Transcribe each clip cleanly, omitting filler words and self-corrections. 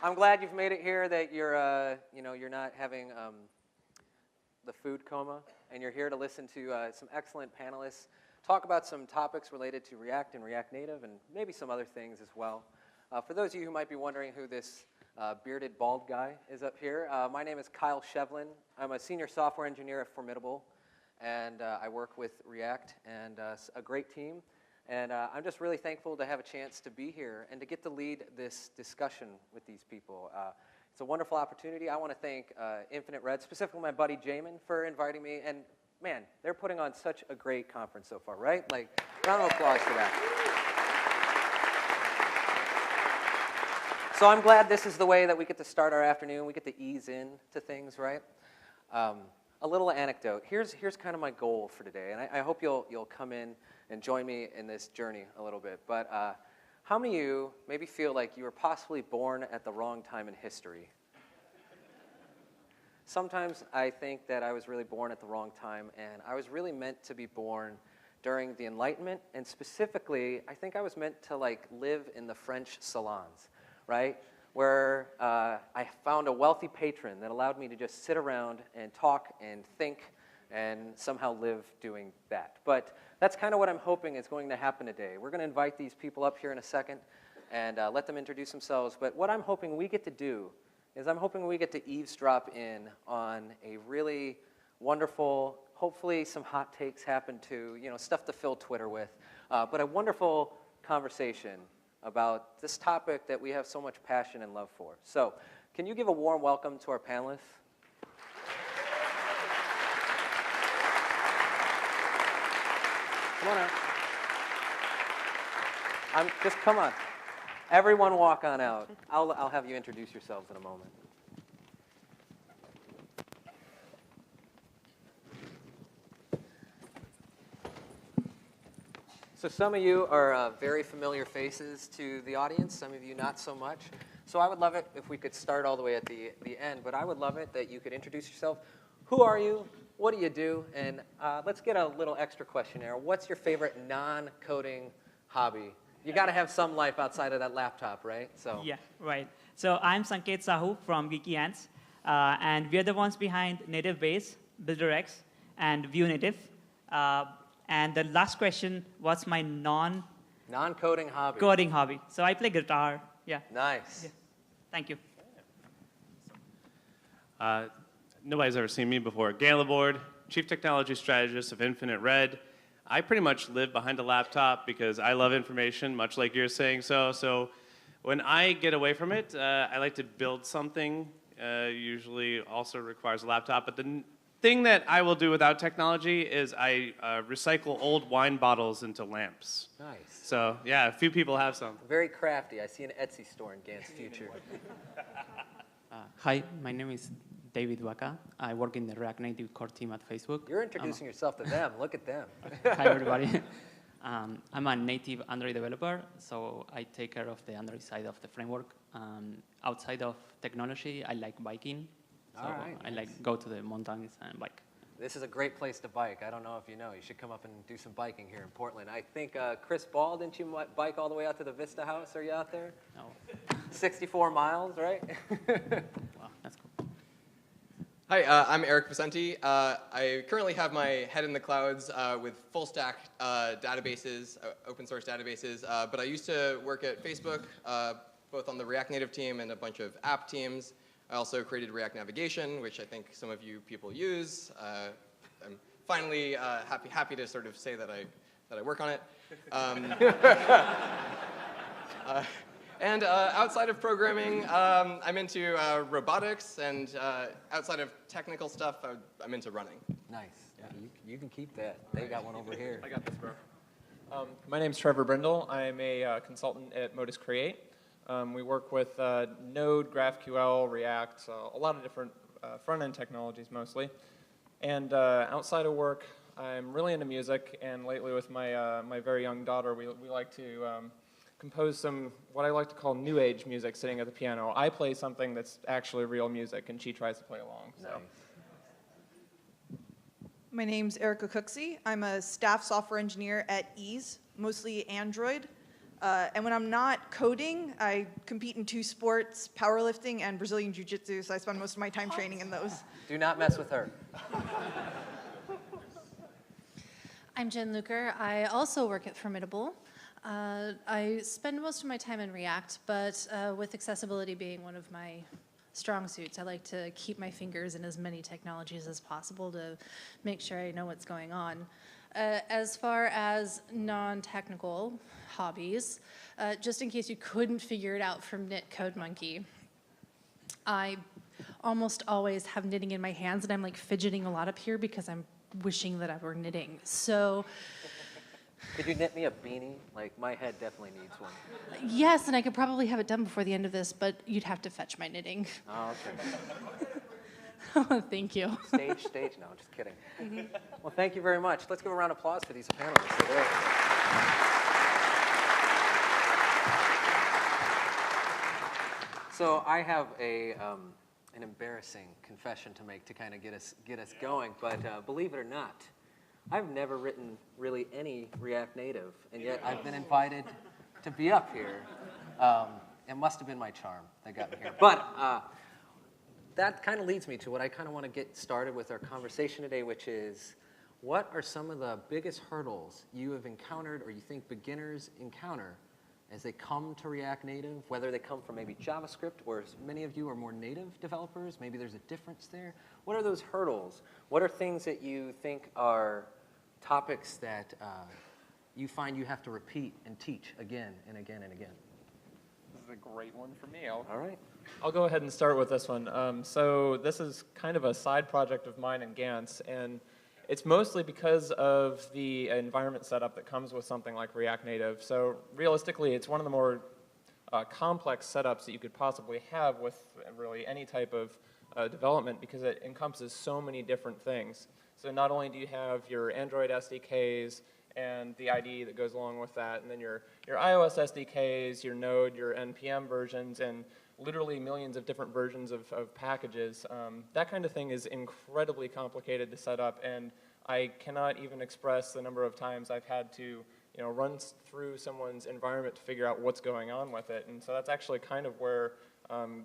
I'm glad you've made it here, that you're not having the food coma, and you're here to listen to some excellent panelists talk about some topics related to React and React Native, and maybe some other things as well. For those of you who might be wondering who this bearded bald guy is up here, my name is Kyle Shevlin. I'm a senior software engineer at Formidable, and I work with React and a great team. And I'm just really thankful to have a chance to be here and to get to lead this discussion with these people. It's a wonderful opportunity. I want to thank Infinite Red, specifically my buddy Jamin, for inviting me. And man, they're putting on such a great conference so far, right? Like, round of applause for that. So I'm glad this is the way that we get to start our afternoon. We get to ease into things, right? A little anecdote. Here's kind of my goal for today, and I hope you'll come in and join me in this journey a little bit. But how many of you maybe feel like you were possibly born at the wrong time in history? Sometimes I think that I was really born at the wrong time, and I was really meant to be born during the Enlightenment, and specifically, I think I was meant to like live in the French salons, right? Where I found a wealthy patron that allowed me to just sit around and talk and think and somehow live doing that. But that's kind of what I'm hoping is going to happen today. We're going to invite these people up here in a second and let them introduce themselves. But what I'm hoping we get to do is I'm hoping we get to eavesdrop in on a really wonderful, hopefully some hot takes happen too, stuff to fill Twitter with, but a wonderful conversation about this topic that we have so much passion and love for. So, can you give a warm welcome to our panelists? Come on out. Just come on. Everyone walk on out. I'll have you introduce yourselves in a moment. So some of you are very familiar faces to the audience, some of you not so much. So I would love it if we could start all the way at the end, but I would love it that you could introduce yourself. Who are you? What do you do? And let's get a little extra questionnaire. What's your favorite non-coding hobby? You got to have some life outside of that laptop, right? So yeah, right. So I'm Sanket Sahu from Geeky Ants, and we're the ones behind Native Base, BuilderX, and Vue Native. And the last question, what's my non-coding hobby? Coding hobby. So I play guitar. Yeah. Nice. Yeah. Thank you. Nobody's ever seen me before. Gail Laborde, Chief Technology Strategist of Infinite Red. I pretty much live behind a laptop because I love information, much like you're saying so. So when I get away from it, I like to build something. Usually also requires a laptop. But the thing that I will do without technology is I recycle old wine bottles into lamps. Nice. So yeah, a few people have some. Very crafty. I see an Etsy store in Gant's future. Hi, my name is David Waka. I work in the React Native core team at Facebook. You're introducing yourself to them. Look at them. Hi, everybody. I'm a native Android developer, so I take care of the Android side of the framework. Outside of technology, I like biking. So I like go to the mountains and bike. This is a great place to bike. I don't know if you know. You should come up and do some biking here in Portland. I think Chris Ball, didn't you bike all the way out to the Vista House? Are you out there? No. 64 miles, right? Wow, that's cool. Hi, I'm Eric Vicente. I currently have my head in the clouds with full stack databases, open source databases, but I used to work at Facebook, both on the React Native team and a bunch of app teams. I also created React Navigation, which I think some of you people use. I'm finally happy to sort of say that I work on it. And outside of programming, I'm into robotics, and outside of technical stuff, I'm into running. Nice. Yeah. You can keep that. They got one over here. I got this, bro. My name's Trevor Brindle. I'm a consultant at Modus Create. We work with Node, GraphQL, React, a lot of different front-end technologies mostly. And outside of work, I'm really into music, and lately with my my very young daughter, we like to compose some, what I like to call new age music sitting at the piano. I play something that's actually real music, and she tries to play along. So. Nice. My name's Erica Cooksey. I'm a staff software engineer at Ease, mostly Android. And when I'm not coding, I compete in 2 sports, powerlifting and Brazilian Jiu-Jitsu, so I spend most of my time training in those. Do not mess with her. I'm Jen Luker. I also work at Formidable. I spend most of my time in React, but with accessibility being one of my strong suits, I like to keep my fingers in as many technologies as possible to make sure I know what's going on. As far as non-technical hobbies, just in case you couldn't figure it out from Knit Code Monkey, I almost always have knitting in my hands, and I'm like fidgeting a lot up here because I'm wishing that I were knitting. So Could you knit me a beanie? Like, my head definitely needs one. yes, and I could probably have it done before the end of this, but you'd have to fetch my knitting. Oh, okay. Thank you. Stage. No, just kidding. Well, thank you very much. Let's give a round of applause for these panelists. So I have an embarrassing confession to make to kind of get us going. But believe it or not, I've never written really any React Native, and yet I've been invited to be up here. It must have been my charm that got me here. But that kind of leads me to what I kind of want to get started with our conversation today, which is, what are some of the biggest hurdles you have encountered or you think beginners encounter as they come to React Native, whether they come from maybe JavaScript, or as many of you are more native developers, maybe there's a difference there. What are those hurdles? What are things that you think are topics that you find you have to repeat and teach again and again and again? This is a great one for me. All right. I'll go ahead and start with this one. So this is kind of a side project of mine in Gantz, and it's mostly because of the environment setup that comes with something like React Native. So realistically, it's one of the more complex setups that you could possibly have with really any type of development, because it encompasses so many different things. So not only do you have your Android SDKs and the IDE that goes along with that, and then your iOS SDKs, your Node, your NPM versions, and literally millions of different versions of packages. That kind of thing is incredibly complicated to set up, and I cannot even express the number of times I've had to run through someone's environment to figure out what's going on with it. And so that's actually kind of where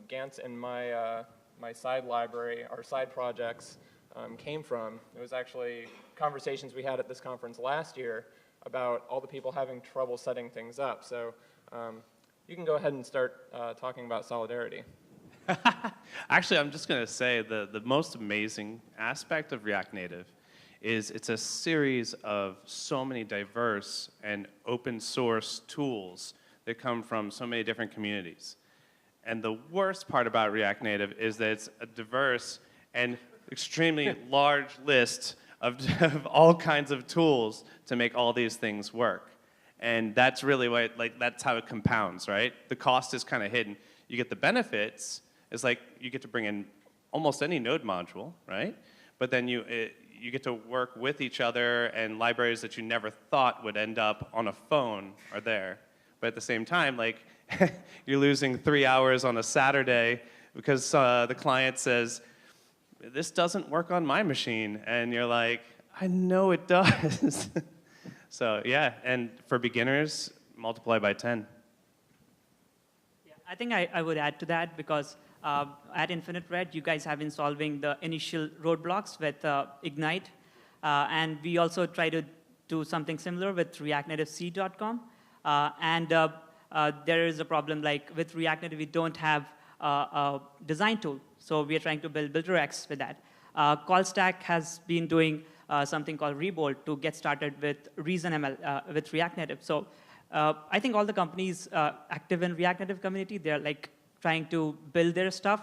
Gantz and my side library, our side projects, came from. It was actually conversations we had at this conference last year about all the people having trouble setting things up. So you can go ahead and start talking about solidarity. Actually, I'm just going to say the most amazing aspect of React Native is it's a series of so many diverse and open source tools that come from so many different communities. And the worst part about React Native is that it's a diverse and extremely large list of all kinds of tools to make all these things work. And that's really what, that's how it compounds, right? The cost is kind of hidden. You get the benefits, it's like you get to bring in almost any Node module, right? But then you get to work with each other, and libraries that you never thought would end up on a phone are there. But at the same time, you're losing 3 hours on a Saturday because the client says, this doesn't work on my machine. And you're like, I know it does. So yeah, and for beginners, multiply by 10. Yeah, I think I would add to that, because at Infinite Red, you guys have been solving the initial roadblocks with Ignite. And we also try to do something similar with ReactNativeC.com. There is a problem, with React Native, we don't have a design tool. So we are trying to build BuilderX with that. CallStack has been doing something called Rebolt to get started with ReasonML with React Native. So I think all the companies active in React Native community, they're trying to build their stuff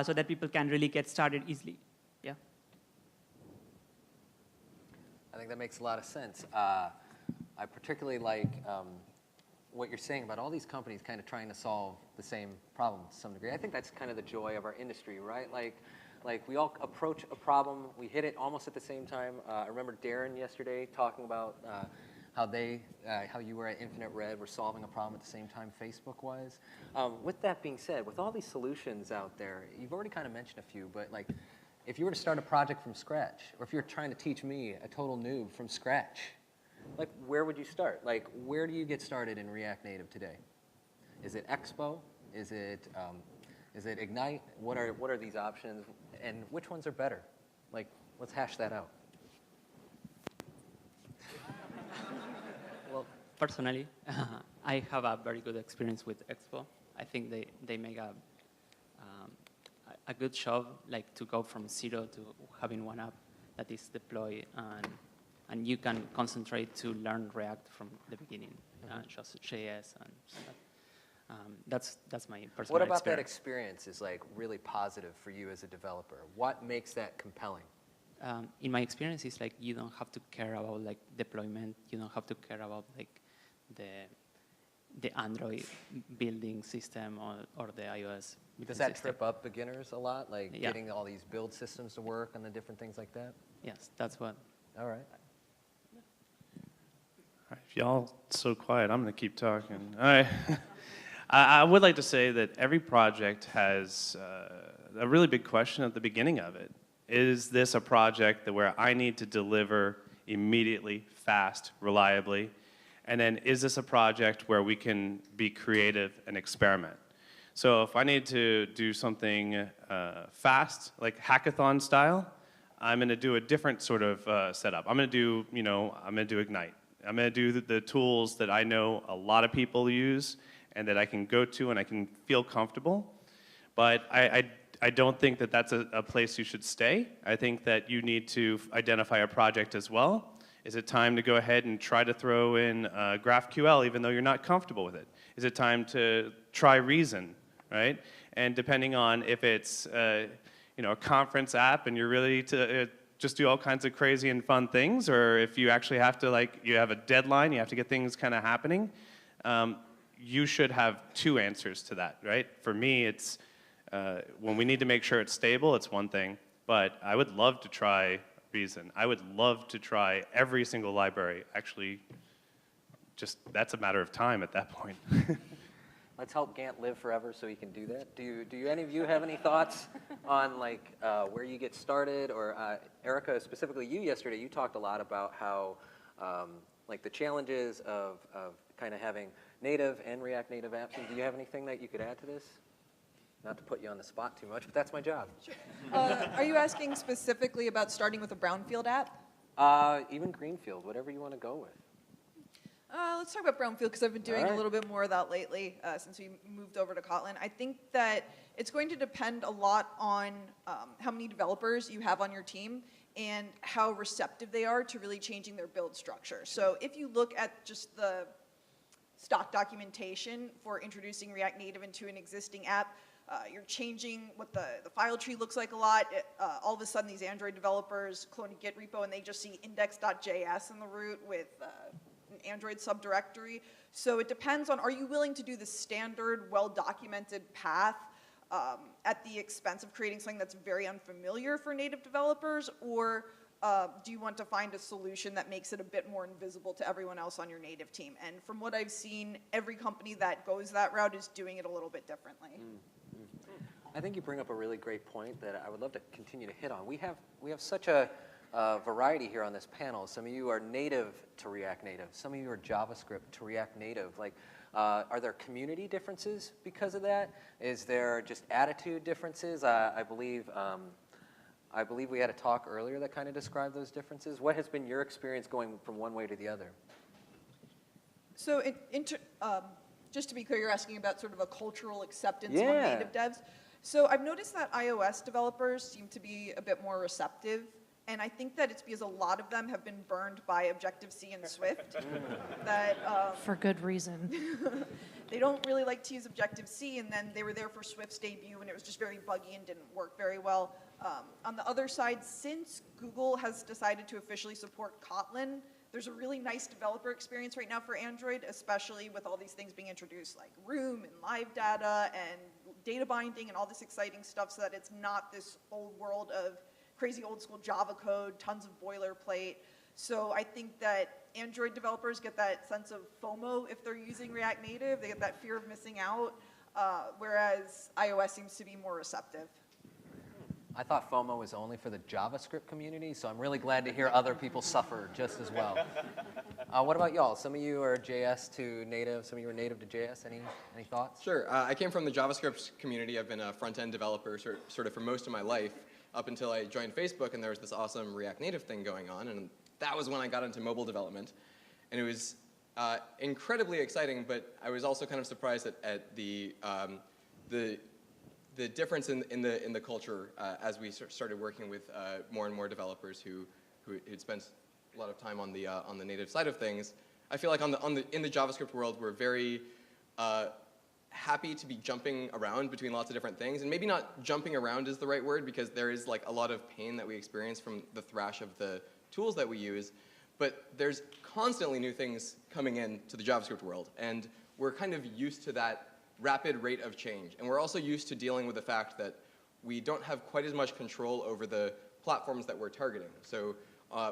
so that people can really get started easily. Yeah. I think that makes a lot of sense. I particularly like what you're saying about all these companies kind of trying to solve the same problem to some degree. I think that's kind of the joy of our industry, right? Like we all approach a problem, we hit it almost at the same time. I remember Darren yesterday talking about how you were at Infinite Red, were solving a problem at the same time Facebook was. With that being said, with all these solutions out there, you've already kind of mentioned a few, but if you were to start a project from scratch, or if you're trying to teach me, a total noob, from scratch, like where would you start? Like where do you get started in React Native today? Is it Expo? Is it Ignite? What are these options, and which ones are better? Like, let's hash that out. Well, personally, I have a very good experience with Expo. I think they make a good job, like to go from zero to having one app that is deployed, and you can concentrate to learn React from the beginning, just JS and that's my personal What about experience. that experience is like really positive for you as a developer? What makes that compelling? In my experience, it's like you don't have to care about like deployment. You don't have to care about like the Android building system or the iOS. Does that trip up beginners a lot, like Yeah. getting all these build systems to work and the different things like that? Yes, that's what. All right. All right, if y'all so quiet, I'm going to keep talking. All right. I would like to say that every project has a really big question at the beginning of it. Is this a project that where I need to deliver immediately, fast, reliably? And then is this a project where we can be creative and experiment? So if I need to do something fast, like hackathon style, I'm going to do a different sort of setup. I'm going to do, I'm going to do Ignite. I'm going to do the tools that I know a lot of people use and that I can go to and I can feel comfortable. But I don't think that that's a place you should stay. I think that you need to identify a project as well. Is it time to go ahead and try to throw in GraphQL even though you're not comfortable with it? Is it time to try Reason, right? And depending on if it's a conference app and you're ready to just do all kinds of crazy and fun things, or if you actually have to, you have a deadline, you have to get things kind of happening, you should have two answers to that, right? For me, it's when we need to make sure it's stable, it's one thing, but I would love to try Reason. I would love to try every single library. Actually, just that's a matter of time at that point. Let's help Gant live forever so he can do that. Do any of you have any thoughts on where you get started? Or Erica, specifically you yesterday, you talked a lot about how the challenges of kind of having native and React Native apps. Do you have anything that you could add to this? Not to put you on the spot too much, but that's my job. Sure. Are you asking specifically about starting with a brownfield app? Even Greenfield, whatever you want to go with. Let's talk about brownfield because I've been doing a little bit more of that lately since we moved over to Kotlin. I think that it's going to depend a lot on how many developers you have on your team and how receptive they are to really changing their build structure. So if you look at just the stock documentation for introducing React Native into an existing app, you're changing what the file tree looks like a lot. All of a sudden, these Android developers clone a Git repo and they just see index.js in the root with an Android subdirectory. So it depends on, are you willing to do the standard, well-documented path at the expense of creating something that's very unfamiliar for native developers, or do you want to find a solution that makes it a bit more invisible to everyone else on your native team? And from what I've seen, every company that goes that route is doing it a little bit differently. I think you bring up a really great point that I would love to continue to hit on. We have such a variety here on this panel. Some of you are native to React Native. Some of you are JavaScript to React Native. Are there community differences because of that? Is there just attitude differences? I believe we had a talk earlier that kind of described those differences. What has been your experience going from one way to the other? So just to be clear, you're asking about sort of a cultural acceptance among native devs. So I've noticed that iOS developers seem to be a bit more receptive. And I think that it's because a lot of them have been burned by Objective-C and Swift. For good reason. They don't really like to use Objective-C, and then they were there for Swift's debut, and it was just very buggy and didn't work very well. On the other side, since Google has decided to officially support Kotlin, there's a really nice developer experience right now for Android, especially with all these things being introduced like Room and Live Data and data binding and all this exciting stuff, so that it's not this old world of crazy old school Java code, tons of boilerplate. So I think that Android developers get that sense of FOMO if they're using React Native. They get that fear of missing out, whereas iOS seems to be more receptive. I thought FOMO was only for the JavaScript community, so I'm really glad to hear other people suffer just as well. What about y'all? Some of you are JS to native, some of you are native to JS. Any thoughts? Sure. I came from the JavaScript community. I've been a front-end developer sort of for most of my life, up until I joined Facebook, and there was this awesome React Native thing going on, and that was when I got into mobile development. And it was incredibly exciting, but I was also kind of surprised at the difference in the culture as we started working with more and more developers who had spent a lot of time on the native side of things. I feel like in the JavaScript world, we're very happy to be jumping around between lots of different things, and maybe not jumping around is the right word, because there is like a lot of pain that we experience from the thrash of the tools that we use, but there's constantly new things coming into the JavaScript world, and we're kind of used to that rapid rate of change, and we're also used to dealing with the fact that we don't have quite as much control over the platforms that we're targeting. So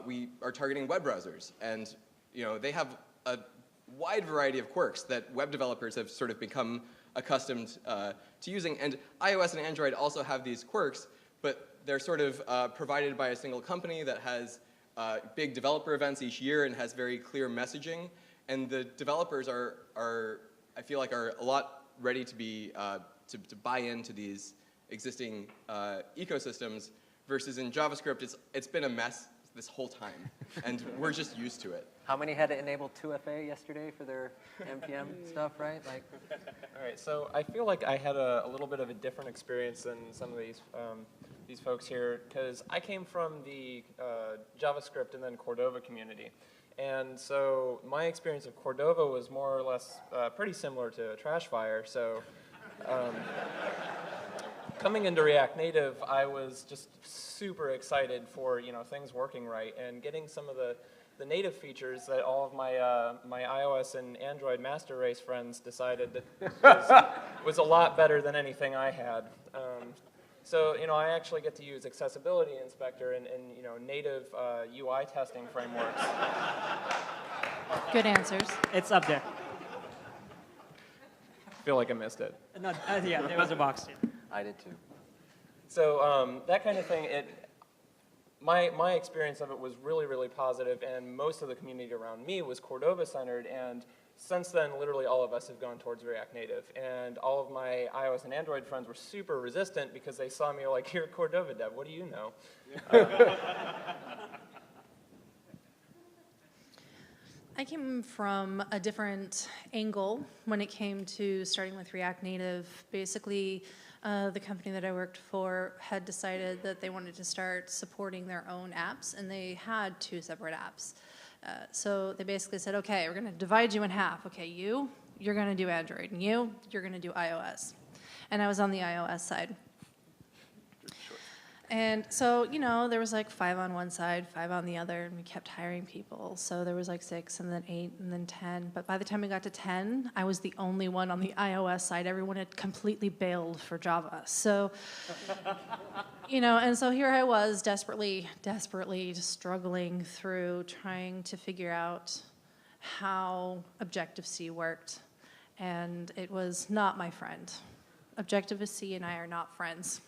we are targeting web browsers, and they have a wide variety of quirks that web developers have sort of become accustomed to using. And iOS and Android also have these quirks, but they're sort of provided by a single company that has big developer events each year and has very clear messaging. And the developers I feel like, are a lot ready to be to buy into these existing ecosystems. Versus in JavaScript, it's been a mess this whole time, and we're just used to it. How many had to enable 2FA yesterday for their NPM stuff, right? Like. All right, so I feel like I had a little bit of a different experience than some of these folks here, because I came from the JavaScript and then Cordova community. And so my experience of Cordova was more or less pretty similar to Trashfire. So coming into React Native, I was just super excited for things working right and getting some of the native features that all of my my iOS and Android master race friends decided that was a lot better than anything I had. So I actually get to use Accessibility Inspector and native UI testing frameworks. Good answers. It's up there. I feel like I missed it. No, yeah, there was a box. I did too. So that kind of thing, my experience of it was really, really positive, and most of the community around me was Cordova-centered, and since then, literally all of us have gone towards React Native, and all of my iOS and Android friends were super resistant because they saw me like, you're a Cordova dev, what do you know? I came from a different angle when it came to starting with React Native. Basically, the company that I worked for had decided that they wanted to start supporting their own apps, and they had 2 separate apps. So they basically said, okay, we're going to divide you in half. Okay, you're going to do Android, and you're going to do iOS. And I was on the iOS side. And so, there was like 5 on one side, 5 on the other, and we kept hiring people. So there was like 6, and then 8, and then 10. But by the time we got to 10, I was the only one on the iOS side. Everyone had completely bailed for Java. So, and so here I was desperately just struggling through trying to figure out how Objective-C worked. And it was not my friend. Objective-C and I are not friends.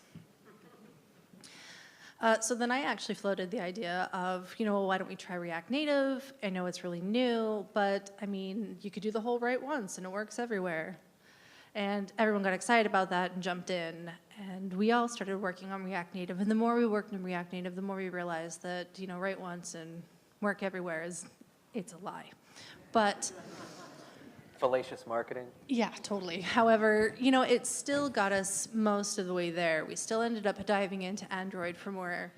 So then I actually floated the idea of, why don't we try React Native? I know it's really new, but I mean, you could do the whole right once and it works everywhere. And everyone got excited about that and jumped in. And we all started working on React Native. And the more we worked on React Native, the more we realized that, write once and work everywhere it's a lie. But Fallacious marketing. yeah, totally. However, it still got us most of the way there. We still ended up diving into Android for more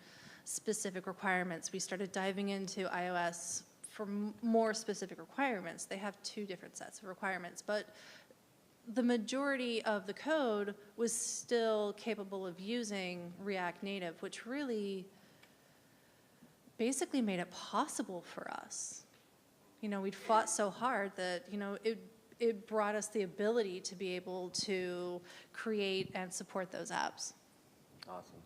specific requirements. We started diving into iOS for more specific requirements. They have 2 different sets of requirements, but the majority of the code was still capable of using React Native, which really basically made it possible for us. We'd fought so hard that, it brought us the ability to be able to create and support those apps. Awesome.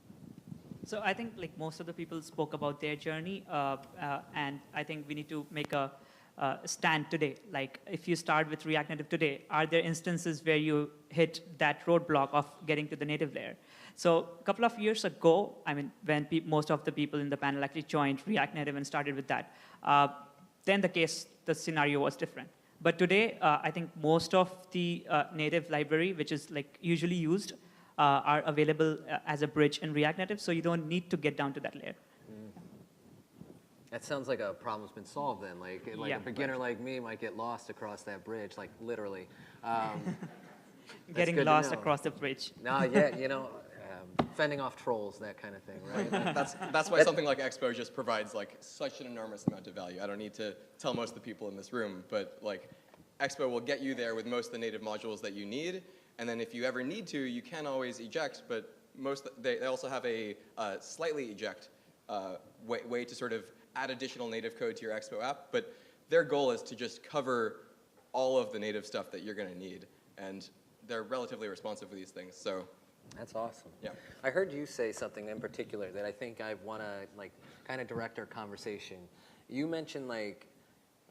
So I think most of the people spoke about their journey, and I think we need to make a stand today. Like if you start with React Native today, are there instances where you hit that roadblock of getting to the native layer? So a couple of years ago, when most of the people in the panel actually joined React Native and started with that, then the scenario was different. But today, I think most of the native library, which is like usually used, are available as a bridge in React Native, so you don't need to get down to that layer. That sounds like a problem's been solved then. Like Yeah. a beginner like me might get lost across that bridge, like literally. Getting good to lost know. across the bridge. No, yeah, fending off trolls, that kind of thing, right? That's why something like Expo just provides like such an enormous amount of value. I don't need to tell most of the people in this room, but like Expo will get you there with most of the native modules that you need, and then if you ever need to, you can always eject, but they also have a slightly eject way to sort of add additional native code to your Expo app, but their goal is to just cover all of the native stuff that you're going to need, and they're relatively responsive with these things, so. That's awesome. Yeah. I heard you say something in particular that I think I want to like kind of direct our conversation. You mentioned like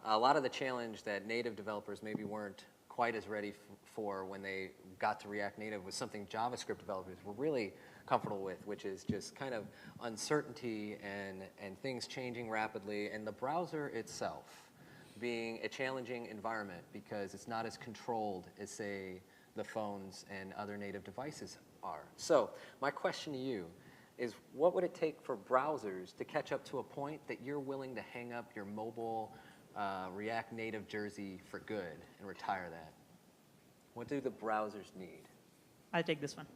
a lot of the challenge that native developers maybe weren't quite as ready for when they got to React Native was something JavaScript developers were really comfortable with, which is just kind of uncertainty and things changing rapidly, and the browser itself being a challenging environment because it's not as controlled as, say, the phones and other native devices are. So my question to you is, what would it take for browsers to catch up to a point that you're willing to hang up your mobile React Native jersey for good and retire that? What do the browsers need? I'll take this one.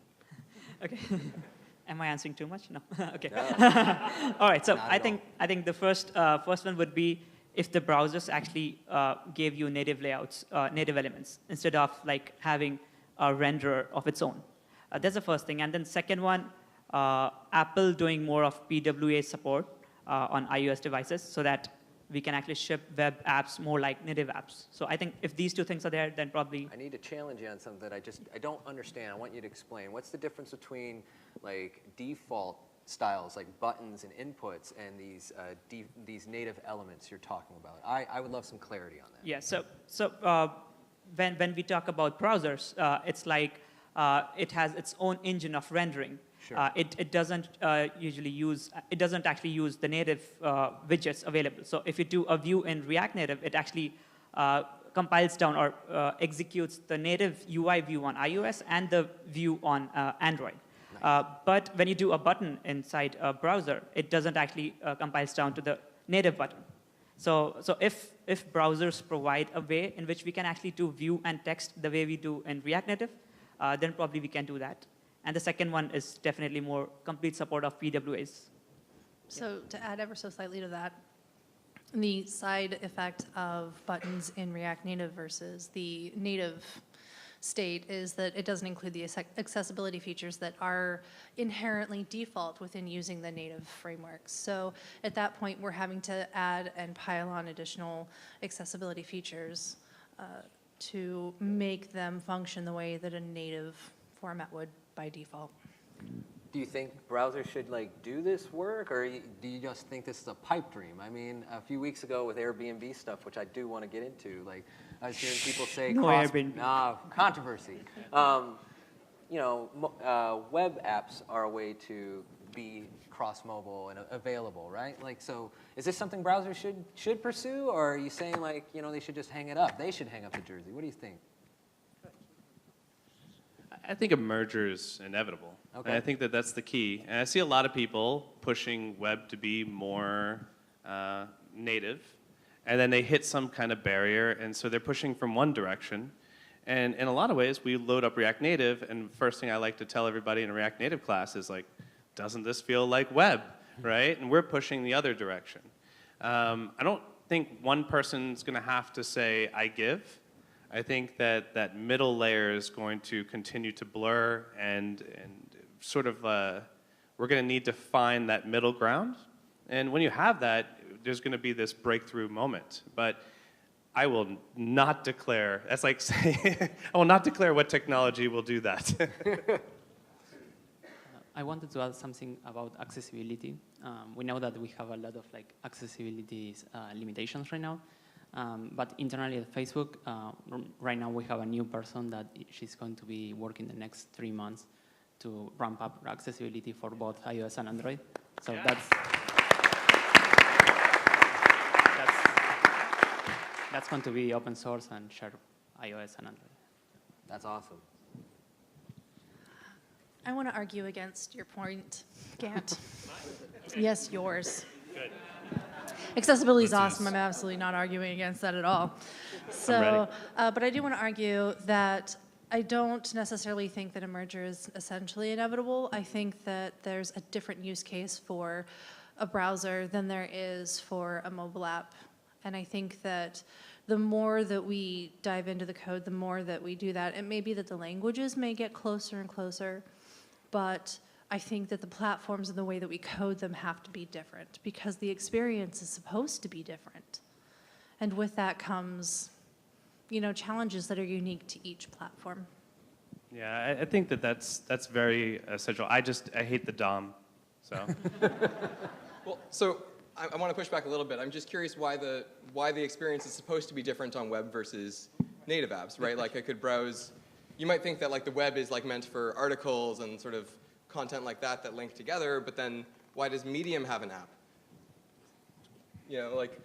Okay. Am I answering too much? No. Okay. No. All right. So Not I at think the first one would be if the browsers actually gave you native layouts, native elements, instead of like having a renderer of its own. That's the first thing. And then second one, Apple doing more of PWA support on iOS devices so that we can actually ship web apps more like native apps. So I think if these two things are there, then probably. I need to challenge you on something that I don't understand. I want you to explain. What's the difference between like default styles like buttons and inputs and these native elements you're talking about? I would love some clarity on that. Yeah. So when we talk about browsers, it's like it has its own engine of rendering. Sure. It doesn't it doesn't actually use the native widgets available. So if you do a view in React Native, it actually compiles down or executes the native UI view on iOS and the view on Android. Nice. But when you do a button inside a browser, it doesn't actually compiles down to the native button. So if browsers provide a way in which we can actually do view and text the way we do in React Native, then probably we can do that. And the second one is definitely more complete support of PWAs. So to add ever so slightly to that, the side effect of buttons in React Native versus the native state is that it doesn't include the accessibility features that are inherently default within using the native frameworks. So at that point, we're having to add and pile on additional accessibility features to make them function the way that a native format would by default. Do you think browsers should like do this work, or do you just think this is a pipe dream? I mean, a few weeks ago with Airbnb stuff, which I do want to get into, like I was hearing people say controversy. Web apps are a way to be cross-mobile and available, right? Like, so is this something browsers should pursue, or are you saying like they should just hang it up? They should hang up the jersey. What do you think? I think a merger is inevitable. Okay. And I think that that's the key. And I see a lot of people pushing web to be more native, and then they hit some kind of barrier, and so they're pushing from one direction. And in a lot of ways, we load up React Native, and first thing I like to tell everybody in a React Native class is like, doesn't this feel like web, right? And we're pushing the other direction. I don't think one person's going to have to say, I give. I think that middle layer is going to continue to blur, and sort of we're going to need to find that middle ground. And when you have that, there's going to be this breakthrough moment. But I will not declare, that's like saying, I will not declare what technology will do that. I wanted to add something about accessibility. We know that we have a lot of accessibility limitations right now. But internally at Facebook, right now we have a new person that she's going to be working the next 3 months to ramp up accessibility for both iOS and Android. So That's going to be open source and share iOS and Android. That's awesome. I want to argue against your point, Gant. Yes, yours. Good. Accessibility is Let's awesome. use- I'm absolutely not arguing against that at all. ready. So, but I do want to argue that I don't necessarily think that a merger is essentially inevitable. I think that there's a different use case for a browser than there is for a mobile app. And I think that the more that we dive into the code, the more that we do that, it may be that the languages may get closer and closer, but I think that the platforms and the way that we code them have to be different because the experience is supposed to be different. And with that comes, challenges that are unique to each platform. Yeah, I think that's very essential. I hate the DOM, so. Well, so I want to push back a little bit. I'm just curious why the experience is supposed to be different on web versus native apps, right? Like I could browse. You might think that like the web is like meant for articles and sort of content like that link together, but then why does Medium have an app? Like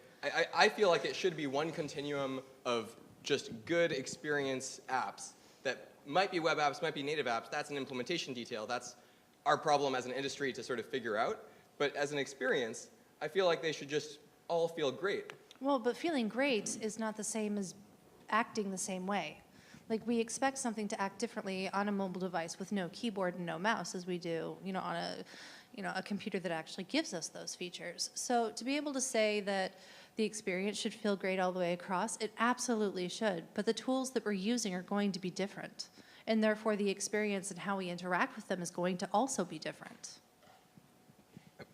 I feel like it should be one continuum of just good experience apps that might be web apps, might be native apps. That's an implementation detail. That's our problem as an industry to sort of figure out. But as an experience, I feel like they should just all feel great. Well, but feeling great is not the same as acting the same way. Like we expect something to act differently on a mobile device with no keyboard and no mouse as we do, on a computer that actually gives us those features. So to be able to say that the experience should feel great all the way across, it absolutely should. But the tools that we're using are going to be different. And therefore the experience and how we interact with them is going to also be different.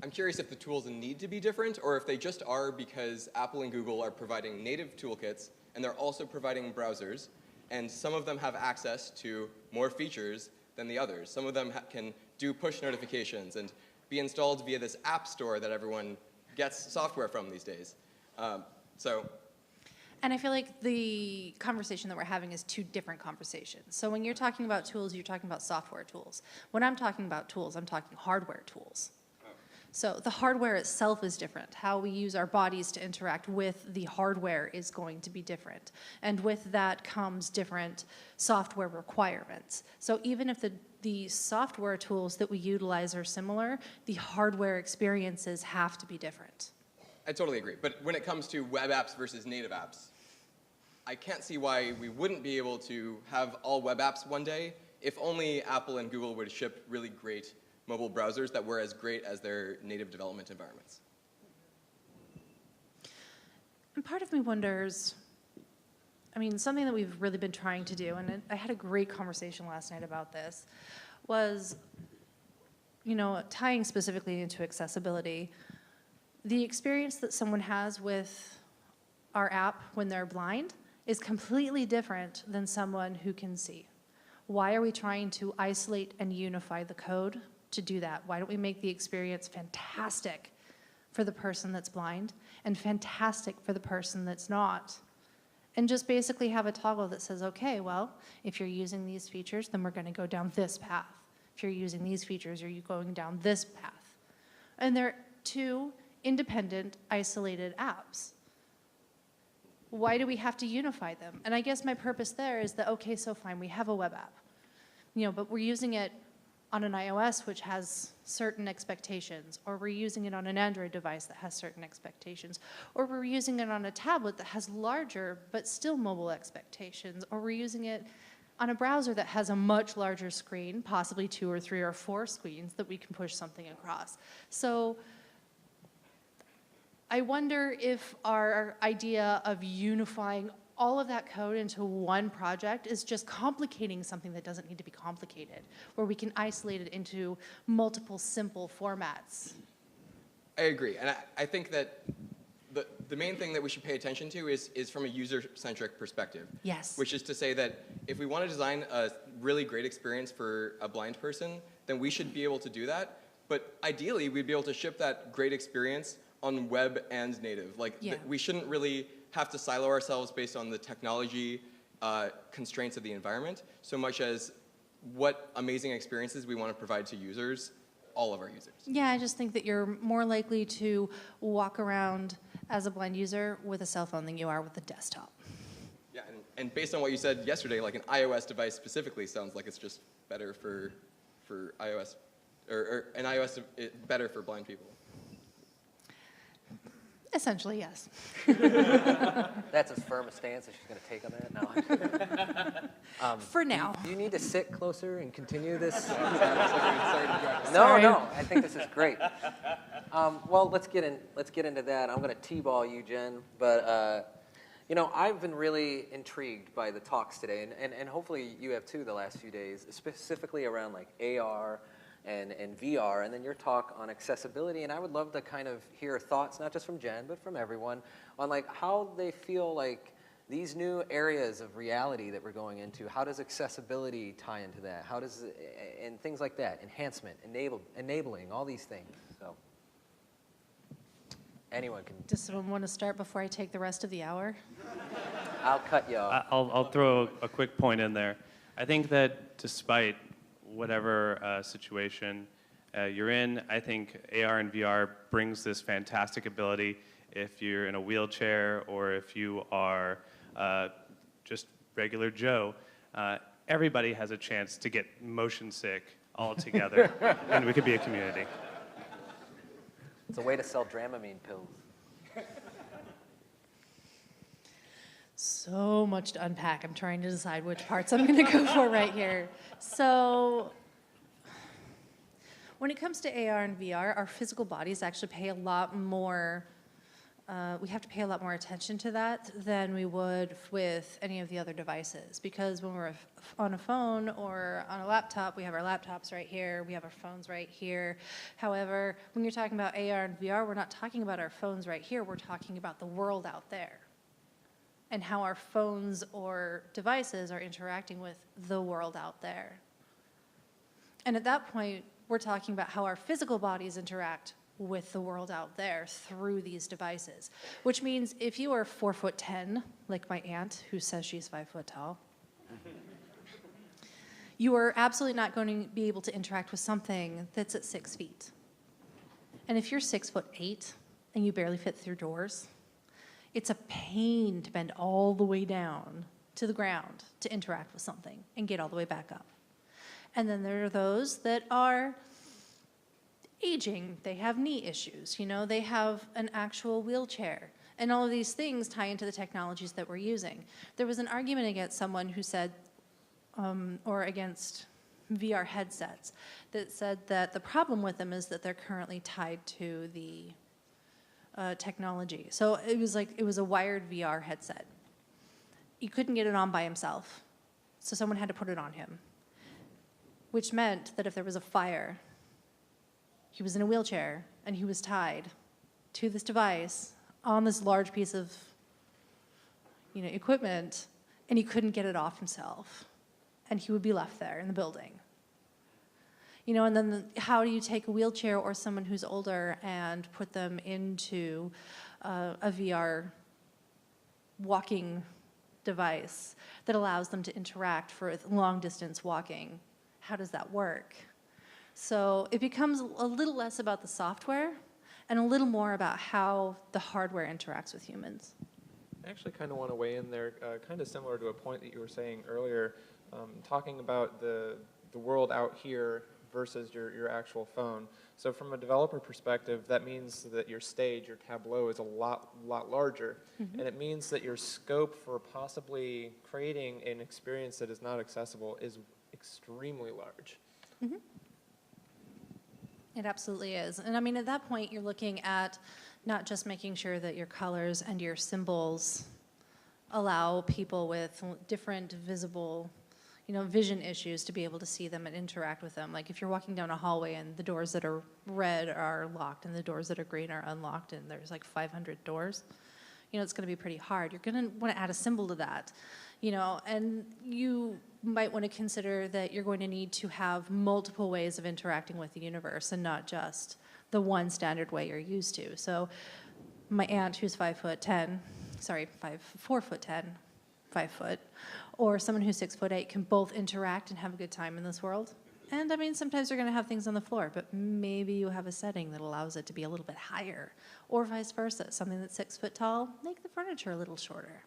I'm curious if the tools need to be different or if they just are because Apple and Google are providing native toolkits and they're also providing browsers. And some of them have access to more features than the others. Some of them can do push notifications and be installed via this app store that everyone gets software from these days. And I feel like the conversation that we're having is two different conversations. So when you're talking about tools, you're talking about software tools. When I'm talking about tools, I'm talking hardware tools. So the hardware itself is different. How we use our bodies to interact with the hardware is going to be different. And with that comes different software requirements. So even if the software tools that we utilize are similar, the hardware experiences have to be different. I totally agree. But when it comes to web apps versus native apps, I can't see why we wouldn't be able to have all web apps one day if only Apple and Google would ship really great mobile browsers that were as great as their native development environments. And part of me wonders, something that we've really been trying to do, and I had a great conversation last night about this, was, tying specifically into accessibility, the experience that someone has with our app when they're blind is completely different than someone who can see. Why are we trying to isolate and unify the code to do that? Why don't we make the experience fantastic for the person that's blind and fantastic for the person that's not? And just basically have a toggle that says, okay, well, if you're using these features, then we're going to go down this path. If you're using these features, are you going down this path? And they're two independent, isolated apps. Why do we have to unify them? And I guess my purpose there is that, okay, so fine, we have a web app, but we're using it on an iOS which has certain expectations, or we're using it on an Android device that has certain expectations, or we're using it on a tablet that has larger but still mobile expectations, or we're using it on a browser that has a much larger screen, possibly 2 or 3 or 4 screens that we can push something across. So I wonder if our idea of unifying all of that code into one project is just complicating something that doesn't need to be complicated, where we can isolate it into multiple simple formats. I agree. And I think that the main thing that we should pay attention to is from a user-centric perspective. Yes. Which is to say that if we want to design a really great experience for a blind person, then we should be able to do that. But ideally, we'd be able to ship that great experience on web and native. We shouldn't really have to silo ourselves based on the technology constraints of the environment, so much as what amazing experiences we want to provide to users, all of our users. Yeah, I just think that you're more likely to walk around as a blind user with a cell phone than you are with a desktop. Yeah, and based on what you said yesterday, like an iOS device specifically sounds like it's just better for iOS, or an iOS better for blind people. Essentially, yes. That's as firm a stance as she's going to take on that. No. For now. Do you need to sit closer and continue this? No, Sorry. no. I think this is great. Well, let's get into that. I'm going to t-ball you, Jen. But I've been really intrigued by the talks today, and hopefully you have too the last few days, specifically around like AR and VR, and then your talk on accessibility. And I would love to kind of hear thoughts, not just from Jen, but from everyone, on like how they feel like these new areas of reality that we're going into, how does accessibility tie into that? How does, and things like that, enhancement, enabling, all these things. So anyone can. Does someone want to start before I take the rest of the hour? I'll cut you off. I'll throw a quick point in there. I think that despite whatever situation you're in, I think AR and VR brings this fantastic ability if you're in a wheelchair or if you are just regular Joe. Everybody has a chance to get motion sick all together, and we could be a community. It's a way to sell Dramamine pills. So much to unpack. I'm trying to decide which parts I'm going to go for right here. So when it comes to AR and VR, our physical bodies actually pay a lot more, we have to pay a lot more attention to that than we would with any of the other devices. Because when we're on a phone or on a laptop, we have our laptops right here, we have our phones right here. However, when you're talking about AR and VR, we're not talking about our phones right here, we're talking about the world out there, and how our phones or devices are interacting with the world out there. And at that point, we're talking about how our physical bodies interact with the world out there through these devices. Which means if you are 4'10", like my aunt who says she's 5 foot tall, you are absolutely not going to be able to interact with something that's at 6 feet. And if you're 6'8" and you barely fit through doors, it's a pain to bend all the way down to the ground to interact with something and get all the way back up. And then there are those that are aging. They have knee issues, they have an actual wheelchair. And all of these things tie into the technologies that we're using. There was an argument against someone who said, or against VR headsets, that said that the problem with them is that they're currently tied to the technology. So it was a wired VR headset. He couldn't get it on by himself, so someone had to put it on him, which meant that if there was a fire, he was in a wheelchair and he was tied to this device on this large piece of equipment, and he couldn't get it off himself, and he would be left there in the building. And then how do you take a wheelchair or someone who's older and put them into a VR walking device that allows them to interact for long distance walking? How does that work? So it becomes a little less about the software and a little more about how the hardware interacts with humans. I actually kind of want to weigh in there, kind of similar to a point that you were saying earlier, talking about the world out here versus your actual phone. So from a developer perspective, that means that your stage, your tableau, is a lot larger. Mm-hmm. And it means that your scope for possibly creating an experience that is not accessible is extremely large. Mm-hmm. It absolutely is. And I mean, at that point, you're looking at not just making sure that your colors and your symbols allow people with different visible vision issues to be able to see them and interact with them. Like if you're walking down a hallway and the doors that are red are locked and the doors that are green are unlocked and there's like 500 doors, it's going to be pretty hard. You're going to want to add a symbol to that, and you might want to consider that you're going to need to have multiple ways of interacting with the universe and not just the one standard way you're used to. So my aunt who's 4'10", 5 foot, or someone who's 6'8" can both interact and have a good time in this world? And I mean, sometimes you're going to have things on the floor, but maybe you have a setting that allows it to be a little bit higher, or vice versa. Something that's 6 foot tall, make the furniture a little shorter.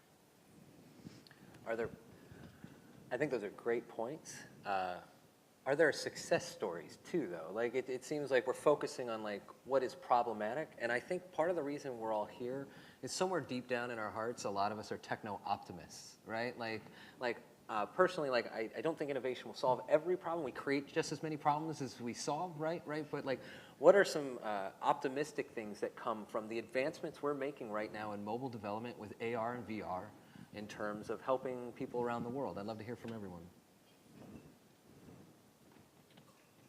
I think those are great points. Are there success stories too, though? Like it seems like we're focusing on like what is problematic, and I think part of the reason we're all here is somewhere deep down in our hearts, a lot of us are techno optimists, right? Personally, like I don't think innovation will solve every problem. We create just as many problems as we solve, right? But like, what are some optimistic things that come from the advancements we're making right now in mobile development with AR and VR in terms of helping people around the world? I'd love to hear from everyone.